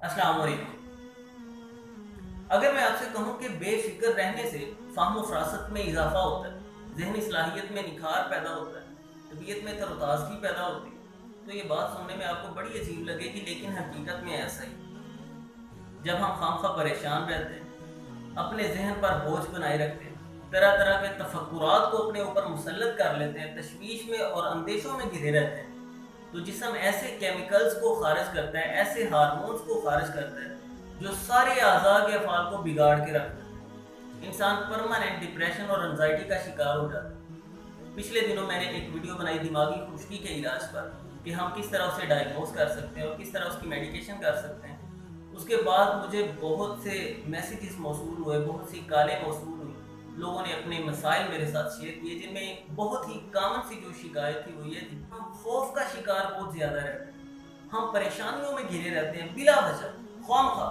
अस्सलाम वालेकुम। अगर मैं आपसे कहूं कि बेफिक्र रहने से फ़हम व फ़रासत में इजाफा होता है, ज़हनी सलाहियत में निखार पैदा होता है, तबीयत में तरोताज़गी पैदा होती है, तो ये बात सुनने में आपको बड़ी अजीब लगेगी, लेकिन हकीकत में ऐसा ही। जब हम खामखा परेशान रहते हैं, अपने जहन पर बोझ बनाए रखते हैं, तरह तरह के तफक्कुरात को अपने ऊपर मुसल्लत कर लेते हैं, तशवीश में और अंदेशों में घिरे रहते हैं, तो जिस्म ऐसे केमिकल्स को खारिज करता है, ऐसे हार्मोन्स को खारिज करता है जो सारे आज़ा के अफ़ाल को बिगाड़ के रखता है। इंसान परमानेंट डिप्रेशन और एंजाइटी का शिकार हो जाता है। पिछले दिनों मैंने एक वीडियो बनाई दिमागी खुश्की के इलाज पर कि हम किस तरह उसे डायग्नोज कर सकते हैं और किस तरह उसकी मेडिकेशन कर सकते हैं। उसके बाद मुझे बहुत से मैसेजेस मौसूल हुए, बहुत सी कॉलें मौसूल हुई। लोगों ने अपने मसाइल मेरे साथ शेयर किए, जिनमें बहुत ही कॉमन सी जो शिकायत थी वो ये थी, हम खौफ का शिकार बहुत ज़्यादा रहते हैं, हम परेशानियों में घिरे रहते हैं बिला वजह, ख्वामखा,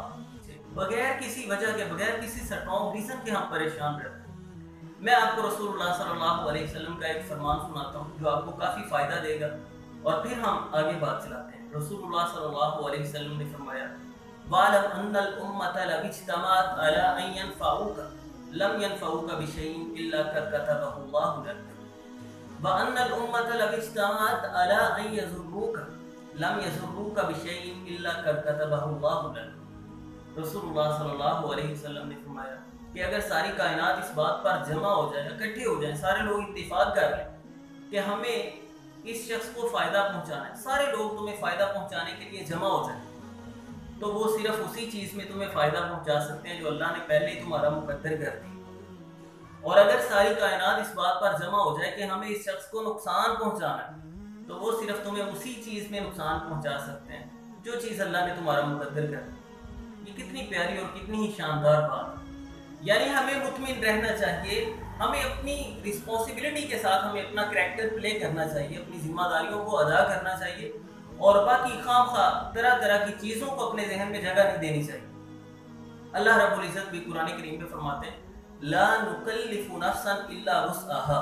बगैर किसी वजह के, बगैर किसी स्ट्रॉन्ग रीजन के हम परेशान रहते हैं। मैं आपको रसूलुल्लाह सल्लल्लाहु अलैहि वसल्लम का एक फरमान सुनाता हूँ जो आपको काफ़ी फ़ायदा देगा, और फिर हम आगे बात चलाते हैं। रसूलुल्लाह सल्लल्लाहु अलैहि वसल्लम ने फरमाया, वालम अन्नल उम्मत लविज्तमाअत अला अन यनफऊका लम यनफऊका बिशैइन इल्ला कतबहु लक, व अन्नल उम्मत लविज्तमाअत अला अन यज़ुर्रूका लम यज़ुर्रूका बिशैइन इल्ला कतबहु लक। रसूलुल्लाह सल्लल्लाहु अलैहि वसल्लम ने फरमाया कि अगर सारी कायनात इस बात पर जमा हो जाए, इकट्ठे हो जाए, सारे लोग इत्तेफाक कर लें कि हमें इस शख्स को फ़ायदा पहुंचाना है, सारे लोग तुम्हें फ़ायदा पहुंचाने के लिए जमा हो जाए, तो वो सिर्फ उसी चीज़ में तुम्हें फ़ायदा पहुंचा सकते हैं जो अल्लाह ने पहले ही तुम्हारा मुकद्दर कर दी। और अगर सारी कायनात इस बात पर जमा हो जाए कि हमें इस शख्स को नुकसान पहुंचाना है, तो वो सिर्फ तुम्हें उसी चीज़ में नुकसान पहुंचा सकते हैं जो चीज़ अल्लाह ने तुम्हारा मुकद्दर कर दी। ये कितनी प्यारी और कितनी ही शानदार बात है। यानी हमें मुतमिन रहना चाहिए, हमें अपनी रिस्पॉन्सिबिलिटी के साथ हमें अपना करैक्टर प्ले करना चाहिए, अपनी जिम्मेदारियों को अदा करना चाहिए, और बाकी खामखा तरह तरह की चीज़ों को अपने जहन में जगह नहीं देनी चाहिए। अल्लाह रब्बुल इज़्ज़त भी कुरान करीम में फरमाते हैं, ला नुकल्लिफु नफ्सन इल्ला वुस्अहा।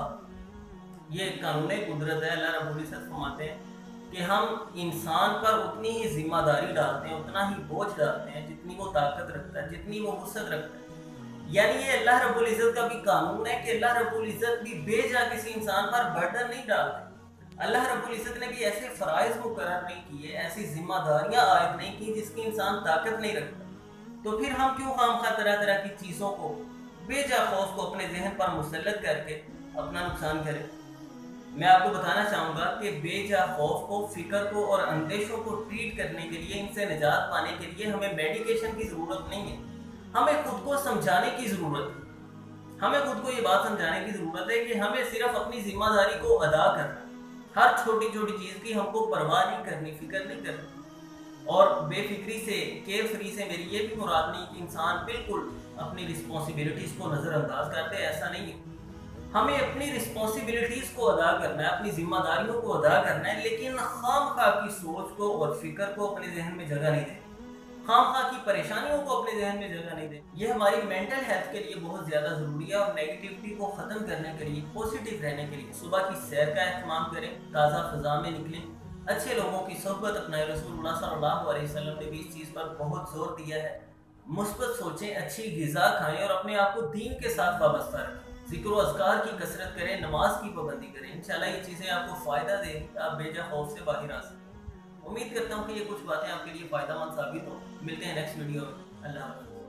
ये कानून कुदरत है। अल्लाह रब्बुल इज़्ज़त फरमाते हैं कि हम इंसान पर उतनी ही जिम्मेदारी डालते हैं, उतना ही बोझ डालते हैं जितनी वो ताकत रखता है, जितनी वो वुसअत रखता है। यानी ये अल्लाह रब्बुल इज़्ज़त का भी कानून है कि अल्लाह रब्बुल इज़्ज़त भी बेजा किसी इंसान पर बर्डन नहीं डालते। अल्लाह रब्बुल इज़्ज़त ने भी ऐसे फ़राइज़ मुकर्रर नहीं किए, ऐसी जिम्मेदारियां आयद नहीं की जिसकी इंसान ताकत नहीं रखता। तो फिर हम क्यों खामखा तरह तरह की चीज़ों को, बेजा खौफ को अपने जहन पर मुसल्लत करके अपना नुकसान करें। मैं आपको बताना चाहूँगा कि बेजा खौफ को, फिक्र को और अंदेशों को ट्रीट करने के लिए, इनसे निजात पाने के लिए हमें मेडिकेशन की ज़रूरत नहीं है, हमें खुद को समझाने की ज़रूरत है। हमें खुद को ये बात समझाने की ज़रूरत है कि हमें सिर्फ अपनी जिम्मेदारी को अदा करना, हर छोटी छोटी चीज़ की हमको परवाह नहीं करनी, फिक्र नहीं करनी। और बेफिक्री से, केयर फ्री से मेरी ये भी मुराद नहीं कि इंसान बिल्कुल अपनी रिस्पॉन्सिबिलिटीज़ को नज़रअंदाज कर दे, ऐसा नहीं है। हमें अपनी रिस्पॉन्सिबिलिटीज़ को अदा करना है, अपनी जिम्मेदारियों को अदा करना है, लेकिन खामखा की सोच को और फिक्र को अपने जहन में जगह नहीं दें, खामखा की परेशानियों को अपने जहन में जगह नहीं दें। ये हमारी मेंटल हेल्थ के लिए बहुत ज़्यादा ज़रूरी है, और नेगेटिविटी को ख़त्म करने के लिए, पॉजिटिव रहने के लिए सुबह की सैर का एहतमाम करें, ताज़ा फ़ज़ा में निकलें, अच्छे लोगों की सोहबत अपनाएं। रसूलुल्लाह सल्लल्लाहु अलैहि वसल्लम ने भी इस चीज़ पर बहुत जोर दिया है। मुस्बत सोचें, अच्छी ग़िज़ा खाएं और अपने आप को दीन के साथ वाबस्ता रखें। ज़िक्र व अज़कार की कसरत करें, नमाज की पाबंदी करें। इंशाल्लाह ये चीज़ें आपको फ़ायदा देंगी, आप बेजा खौफ से बाहर आ सकें। उम्मीद करता हूँ कि ये कुछ बातें आपके लिए फ़ायदेमंद साबित हो। मिलते हैं नेक्स्ट वीडियो में। अल्लाह हाफ़िज़।